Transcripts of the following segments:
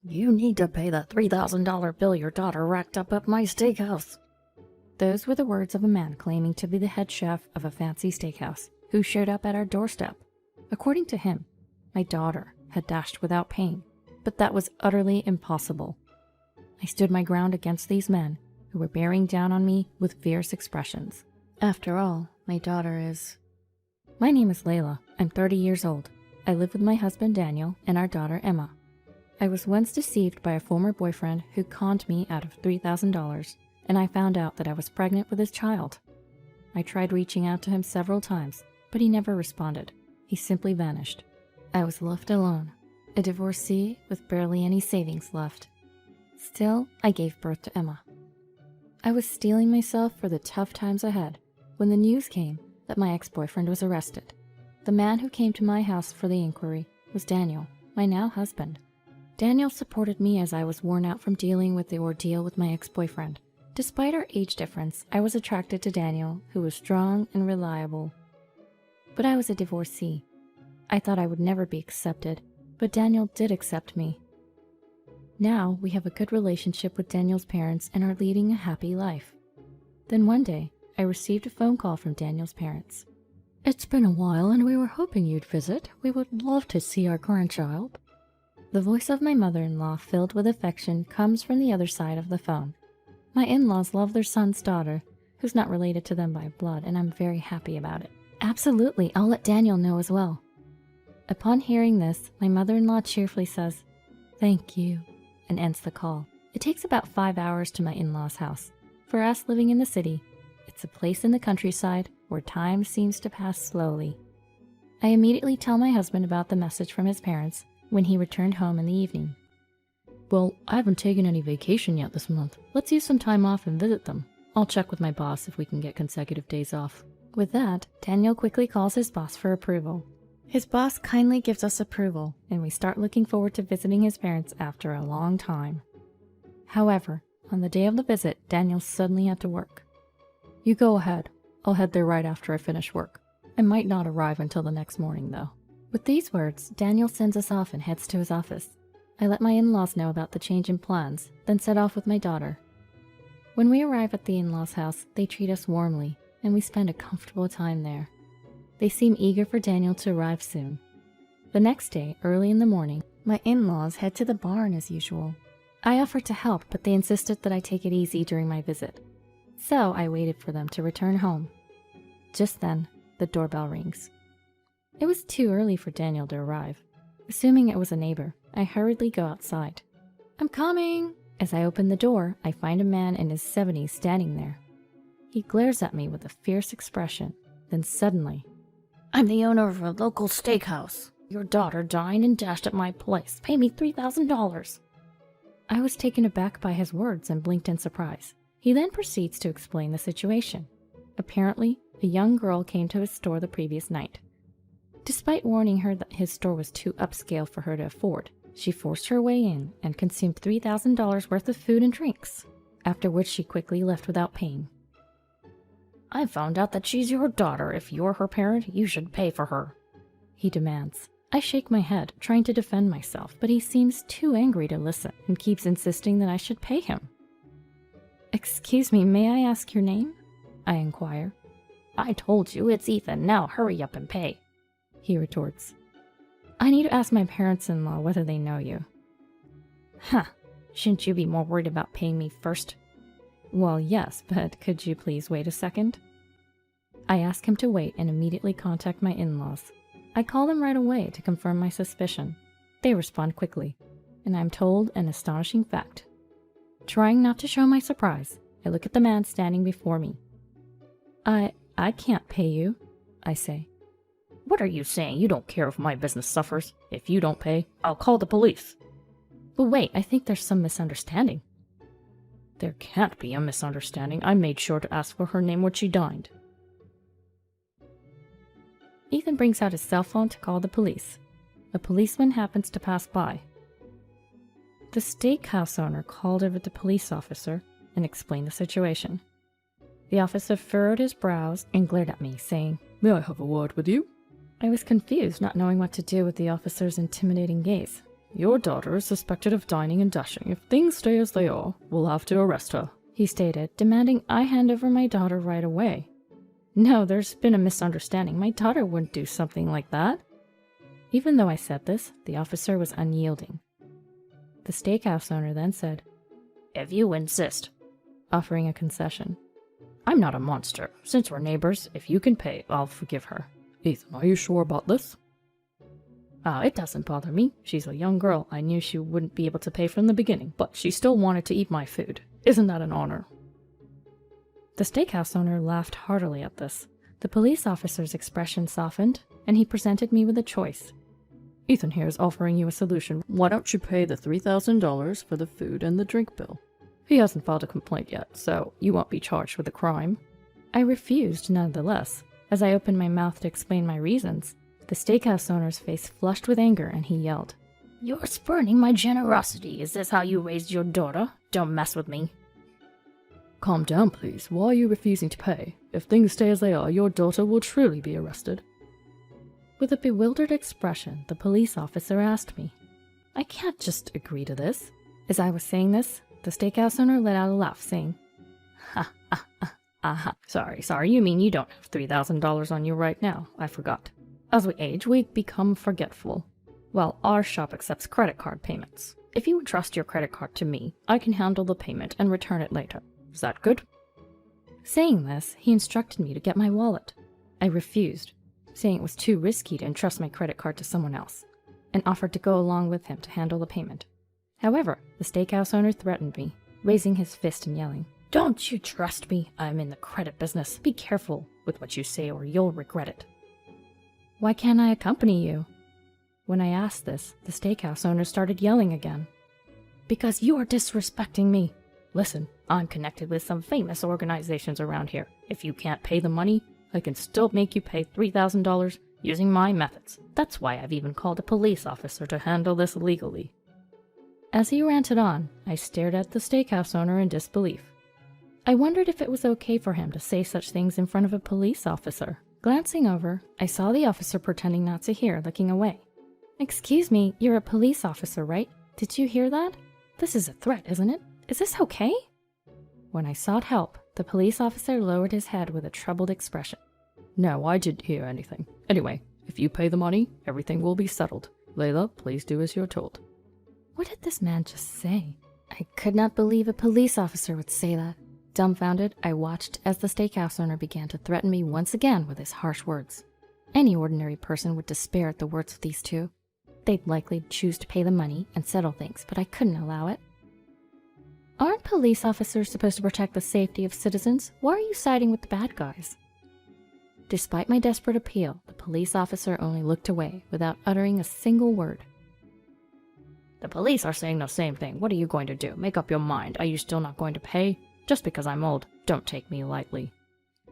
You need to pay the $3,000 bill your daughter racked up at my steakhouse. Those were the words of a man claiming to be the head chef of a fancy steakhouse who showed up at our doorstep. According to him, my daughter had dashed without paying, but that was utterly impossible. I stood my ground against these men who were bearing down on me with fierce expressions. After all, my daughter is... My name is Layla. I'm 30 years old. I live with my husband Daniel and our daughter Emma. I was once deceived by a former boyfriend who conned me out of $3,000, and I found out that I was pregnant with his child. I tried reaching out to him several times, but he never responded. He simply vanished. I was left alone, a divorcee with barely any savings left. Still, I gave birth to Emma. I was steeling myself for the tough times ahead when the news came that my ex-boyfriend was arrested. The man who came to my house for the inquiry was Daniel, my now husband. Daniel supported me as I was worn out from dealing with the ordeal with my ex-boyfriend. Despite our age difference, I was attracted to Daniel, who was strong and reliable. But I was a divorcee. I thought I would never be accepted, but Daniel did accept me. Now we have a good relationship with Daniel's parents and are leading a happy life. Then one day, I received a phone call from Daniel's parents. It's been a while and we were hoping you'd visit. We would love to see our grandchild. The voice of my mother-in-law, filled with affection, comes from the other side of the phone. My in-laws love their son's daughter, who's not related to them by blood, and I'm very happy about it. Absolutely, I'll let Daniel know as well. Upon hearing this, my mother-in-law cheerfully says, "Thank you," and ends the call. It takes about 5 hours to my in-laws' house. For us living in the city, it's a place in the countryside where time seems to pass slowly. I immediately tell my husband about the message from his parents when he returned home in the evening. Well, I haven't taken any vacation yet this month. Let's use some time off and visit them. I'll check with my boss if we can get consecutive days off. With that, Daniel quickly calls his boss for approval. His boss kindly gives us approval, and we start looking forward to visiting his parents after a long time. However, on the day of the visit, Daniel suddenly had to work. You go ahead. I'll head there right after I finish work. I might not arrive until the next morning, though. With these words, Daniel sends us off and heads to his office. I let my in-laws know about the change in plans, then set off with my daughter. When we arrive at the in-laws' house, they treat us warmly, and we spend a comfortable time there. They seem eager for Daniel to arrive soon. The next day, early in the morning, my in-laws head to the barn as usual. I offered to help, but they insisted that I take it easy during my visit. So I waited for them to return home. Just then, the doorbell rings. It was too early for Daniel to arrive. Assuming it was a neighbor, I hurriedly go outside. "I'm coming!" As I open the door, I find a man in his 70s standing there. He glares at me with a fierce expression, then suddenly, "I'm the owner of a local steakhouse. Your daughter dined and dashed at my place. Pay me $3,000. I was taken aback by his words and blinked in surprise. He then proceeds to explain the situation. Apparently, a young girl came to his store the previous night. Despite warning her that his store was too upscale for her to afford, she forced her way in and consumed $3,000 worth of food and drinks, after which she quickly left without paying. "I found out that she's your daughter. If you're her parent, you should pay for her," he demands. I shake my head, trying to defend myself, but he seems too angry to listen and keeps insisting that I should pay him. "Excuse me, may I ask your name?" I inquire. "I told you, it's Ethan. Now hurry up and pay," he retorts. "I need to ask my parents-in-law whether they know you." "Huh, shouldn't you be more worried about paying me first?" "Well, yes, but could you please wait a second?" I ask him to wait and immediately contact my in-laws. I call them right away to confirm my suspicion. They respond quickly, and I'm told an astonishing fact. Trying not to show my surprise, I look at the man standing before me. I can't pay you," I say. "What are you saying? You don't care if my business suffers. If you don't pay, I'll call the police." "But wait, I think there's some misunderstanding." "There can't be a misunderstanding. I made sure to ask for her name when she dined." Ethan brings out his cell phone to call the police. A policeman happens to pass by. The steakhouse owner called over the police officer and explained the situation. The officer furrowed his brows and glared at me, saying, "May I have a word with you?" I was confused, not knowing what to do with the officer's intimidating gaze. Your daughter is suspected of dining and dashing. If things stay as they are, we'll have to arrest her, he stated, demanding I hand over my daughter right away. No, there's been a misunderstanding. My daughter wouldn't do something like that. Even though I said this, the officer was unyielding. The steakhouse owner then said, If you insist, offering a concession. I'm not a monster. Since we're neighbors, if you can pay, I'll forgive her. Ethan, are you sure about this? It doesn't bother me. She's a young girl. I knew she wouldn't be able to pay from the beginning, but she still wanted to eat my food. Isn't that an honor? The steakhouse owner laughed heartily at this. The police officer's expression softened, and he presented me with a choice. Ethan here is offering you a solution. Why don't you pay the $3,000 for the food and the drink bill? He hasn't filed a complaint yet, so you won't be charged with a crime. I refused nonetheless. As I opened my mouth to explain my reasons, the steakhouse owner's face flushed with anger and he yelled, You're spurning my generosity. Is this how you raised your daughter? Don't mess with me. Calm down, please. Why are you refusing to pay? If things stay as they are, your daughter will truly be arrested. With a bewildered expression, the police officer asked me, I can't just agree to this. As I was saying this, the steakhouse owner let out a laugh, saying, Sorry, you mean you don't have $3,000 on you right now. I forgot. As we age, we become forgetful. Well, our shop accepts credit card payments. If you entrust your credit card to me, I can handle the payment and return it later. Is that good? Saying this, he instructed me to get my wallet. I refused, saying it was too risky to entrust my credit card to someone else, and offered to go along with him to handle the payment. However, the steakhouse owner threatened me, raising his fist and yelling, Don't you trust me? I'm in the credit business. Be careful with what you say or you'll regret it. Why can't I accompany you? When I asked this, the steakhouse owner started yelling again. Because you are disrespecting me. Listen, I'm connected with some famous organizations around here. If you can't pay the money, I can still make you pay $3,000 using my methods. That's why I've even called a police officer to handle this legally. As he ranted on, I stared at the steakhouse owner in disbelief. I wondered if it was okay for him to say such things in front of a police officer. Glancing over, I saw the officer pretending not to hear, looking away. Excuse me, you're a police officer, right? Did you hear that? This is a threat, isn't it? Is this okay? When I sought help, the police officer lowered his head with a troubled expression. No, I didn't hear anything. Anyway, if you pay the money, everything will be settled. Layla, please do as you're told. What did this man just say? I could not believe a police officer would say that. Dumbfounded, I watched as the steakhouse owner began to threaten me once again with his harsh words. Any ordinary person would despair at the words of these two. They'd likely choose to pay the money and settle things, but I couldn't allow it. Aren't police officers supposed to protect the safety of citizens? Why are you siding with the bad guys? Despite my desperate appeal, the police officer only looked away without uttering a single word. The police are saying the same thing. What are you going to do? Make up your mind. Are you still not going to pay? Just because I'm old, don't take me lightly.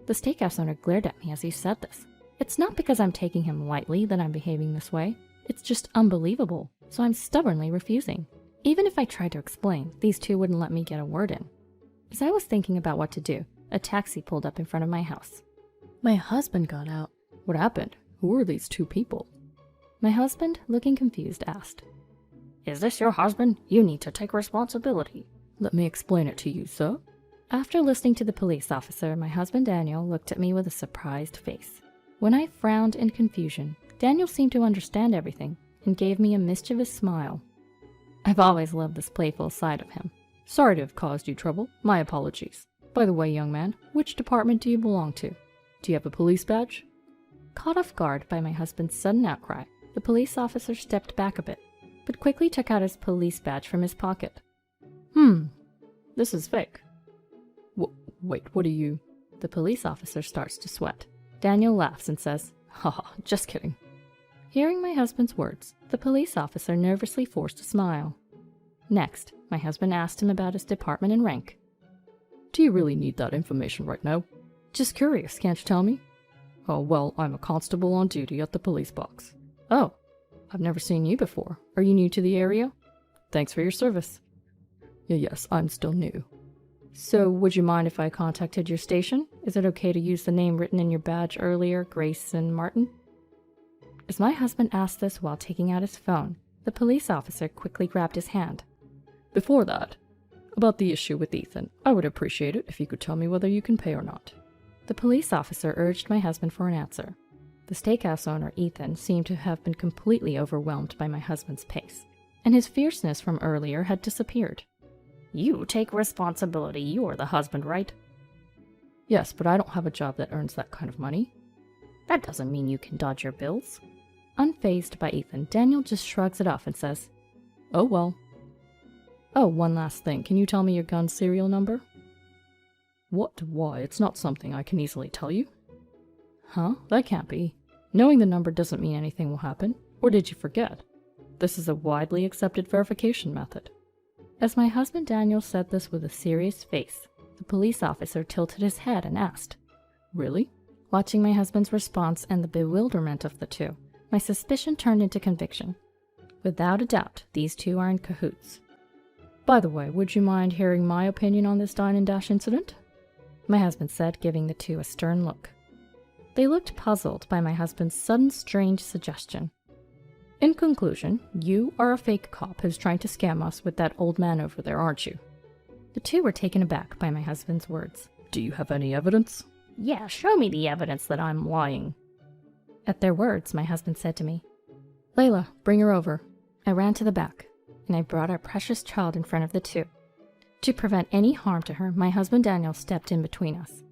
The steakhouse owner glared at me as he said this. It's not because I'm taking him lightly that I'm behaving this way. It's just unbelievable, so I'm stubbornly refusing. Even if I tried to explain, these two wouldn't let me get a word in. As I was thinking about what to do, a taxi pulled up in front of my house. My husband got out. What happened? Who are these two people? My husband, looking confused, asked. Is this your husband? You need to take responsibility. Let me explain it to you, sir. After listening to the police officer, my husband Daniel looked at me with a surprised face. When I frowned in confusion, Daniel seemed to understand everything and gave me a mischievous smile. I've always loved this playful side of him. Sorry to have caused you trouble. My apologies. By the way, young man, which department do you belong to? Do you have a police badge? Caught off guard by my husband's sudden outcry, the police officer stepped back a bit, but quickly took out his police badge from his pocket. This is fake. Wait, what are you? The police officer starts to sweat. Daniel laughs and says, Haha, just kidding. Hearing my husband's words, the police officer nervously forced a smile. Next, my husband asked him about his department and rank. Do you really need that information right now? Just curious, can't you tell me? Oh, well, I'm a constable on duty at the police box. Oh, I've never seen you before. Are you new to the area? Thanks for your service. Yes, I'm still new. So, would you mind if I contacted your station? Is it okay to use the name written in your badge earlier, Grayson Martin? As my husband asked this while taking out his phone, The police officer quickly grabbed his hand. Before that, about the issue with Ethan, I would appreciate it if you could tell me whether you can pay or not. The police officer urged my husband for an answer. The steakhouse owner, Ethan, seemed to have been completely overwhelmed by my husband's pace, and his fierceness from earlier had disappeared. You take responsibility. You are the husband, right? Yes, but I don't have a job that earns that kind of money. That doesn't mean you can dodge your bills. Unfazed by Ethan, Daniel just shrugs it off and says, Oh well. Oh, one last thing. Can you tell me your gun serial number? What? Why? It's not something I can easily tell you. Huh? That can't be. Knowing the number doesn't mean anything will happen. Or did you forget? This is a widely accepted verification method. As my husband Daniel said this with a serious face, the police officer tilted his head and asked, Really? Watching my husband's response and the bewilderment of the two, my suspicion turned into conviction. Without a doubt, these two are in cahoots. By the way, would you mind hearing my opinion on this dine and dash incident? My husband said, giving the two a stern look. They looked puzzled by my husband's sudden strange suggestion. In conclusion, you are a fake cop who's trying to scam us with that old man over there, aren't you? The two were taken aback by my husband's words. Do you have any evidence? Yeah, show me the evidence that I'm lying. At their words, my husband said to me, Layla, bring her over. I ran to the back, and I brought our precious child in front of the two. To prevent any harm to her, my husband Daniel stepped in between us.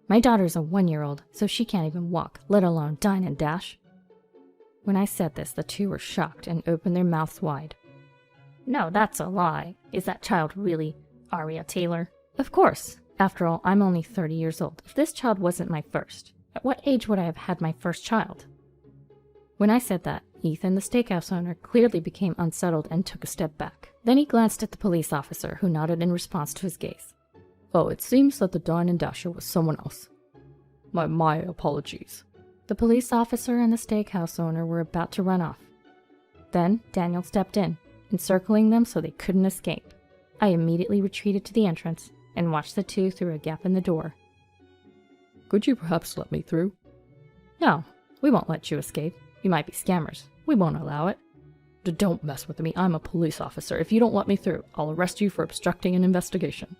My daughter's a 1-year-old, so she can't even walk, let alone dine and dash. When I said this, the two were shocked and opened their mouths wide. No, that's a lie. Is that child really Aria Taylor? Of course. After all, I'm only 30 years old. If this child wasn't my first, at what age would I have had my first child? When I said that, Ethan, the steakhouse owner, clearly became unsettled and took a step back. Then he glanced at the police officer, who nodded in response to his gaze. Oh, it seems that the dine and dasher was someone else. My apologies. The police officer and the steakhouse owner were about to run off. Then Daniel stepped in, encircling them so they couldn't escape. I immediately retreated to the entrance and watched the two through a gap in the door. Could you perhaps let me through? No, we won't let you escape. You might be scammers. We won't allow it. Don't mess with me. I'm a police officer. If you don't let me through, I'll arrest you for obstructing an investigation.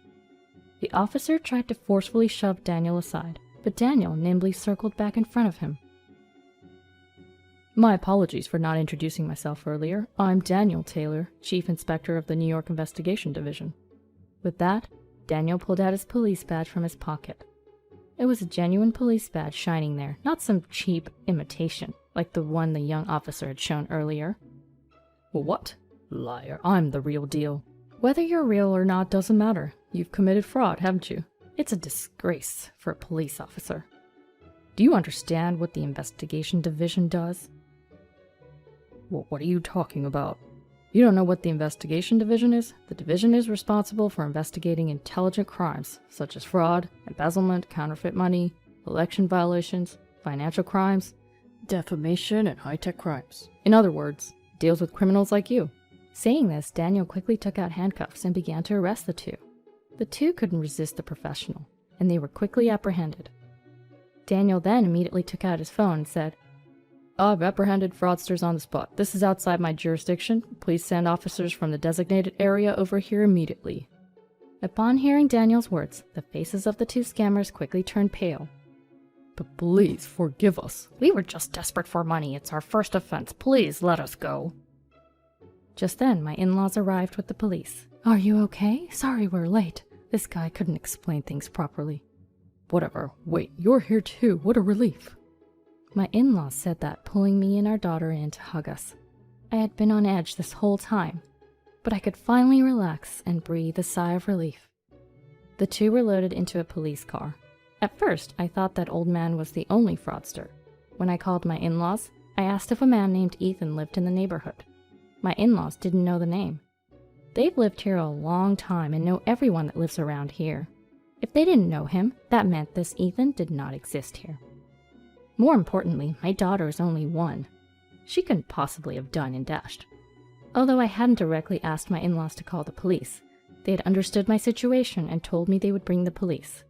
The officer tried to forcefully shove Daniel aside, but Daniel nimbly circled back in front of him. My apologies for not introducing myself earlier. I'm Daniel Taylor, Chief Inspector of the New York Investigation Division. With that, Daniel pulled out his police badge from his pocket. It was a genuine police badge shining there, not some cheap imitation, like the one the young officer had shown earlier. What? Liar, I'm the real deal. Whether you're real or not doesn't matter. You've committed fraud, haven't you? It's a disgrace for a police officer. Do you understand what the investigation division does? Well, what are you talking about? You don't know what the investigation division is? The division is responsible for investigating intelligent crimes, such as fraud, embezzlement, counterfeit money, election violations, financial crimes, defamation, and high-tech crimes. In other words, it deals with criminals like you. Saying this, Daniel quickly took out handcuffs and began to arrest the two. The two couldn't resist the professional, and they were quickly apprehended. Daniel then immediately took out his phone and said, I've apprehended fraudsters on the spot. This is outside my jurisdiction. Please send officers from the designated area over here immediately. Upon hearing Daniel's words, the faces of the two scammers quickly turned pale. But please, forgive us. We were just desperate for money. It's our first offense. Please let us go. Just then, my in-laws arrived with the police. Are you okay? Sorry we're late. This guy couldn't explain things properly. Whatever. Wait, you're here too. What a relief. My in-laws said that, pulling me and our daughter in to hug us. I had been on edge this whole time, but I could finally relax and breathe a sigh of relief. The two were loaded into a police car. At first, I thought that old man was the only fraudster. When I called my in-laws, I asked if a man named Ethan lived in the neighborhood. My in-laws didn't know the name. They've lived here a long time and know everyone that lives around here. If they didn't know him, that meant this Ethan did not exist here. More importantly, my daughter is only 1. She couldn't possibly have done and dashed. Although I hadn't directly asked my in-laws to call the police, they had understood my situation and told me they would bring the police.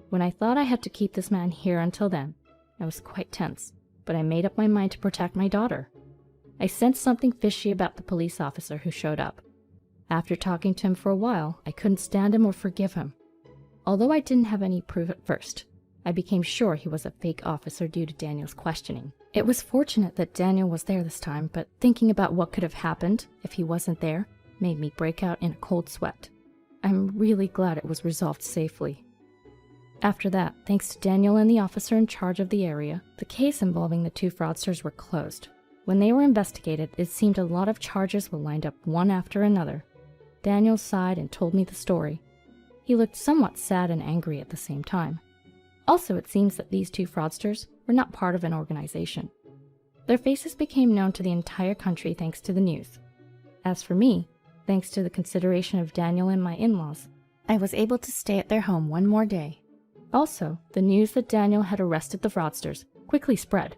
When I thought I had to keep this man here until then, I was quite tense, but I made up my mind to protect my daughter. I sensed something fishy about the police officer who showed up. After talking to him for a while, I couldn't stand him or forgive him. Although I didn't have any proof at first, I became sure he was a fake officer due to Daniel's questioning. It was fortunate that Daniel was there this time, but thinking about what could have happened if he wasn't there made me break out in a cold sweat. I'm really glad it was resolved safely. After that, thanks to Daniel and the officer in charge of the area, the case involving the two fraudsters were closed. When they were investigated, it seemed a lot of charges were lined up one after another. Daniel sighed and told me the story. He looked somewhat sad and angry at the same time. Also, it seems that these two fraudsters were not part of an organization. Their faces became known to the entire country thanks to the news. As for me, thanks to the consideration of Daniel and my in-laws, I was able to stay at their home one more day. Also, the news that Daniel had arrested the fraudsters quickly spread,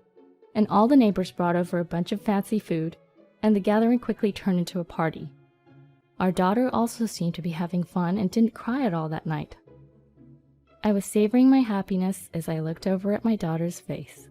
and all the neighbors brought over a bunch of fancy food, and the gathering quickly turned into a party. Our daughter also seemed to be having fun and didn't cry at all that night. I was savoring my happiness as I looked over at my daughter's face.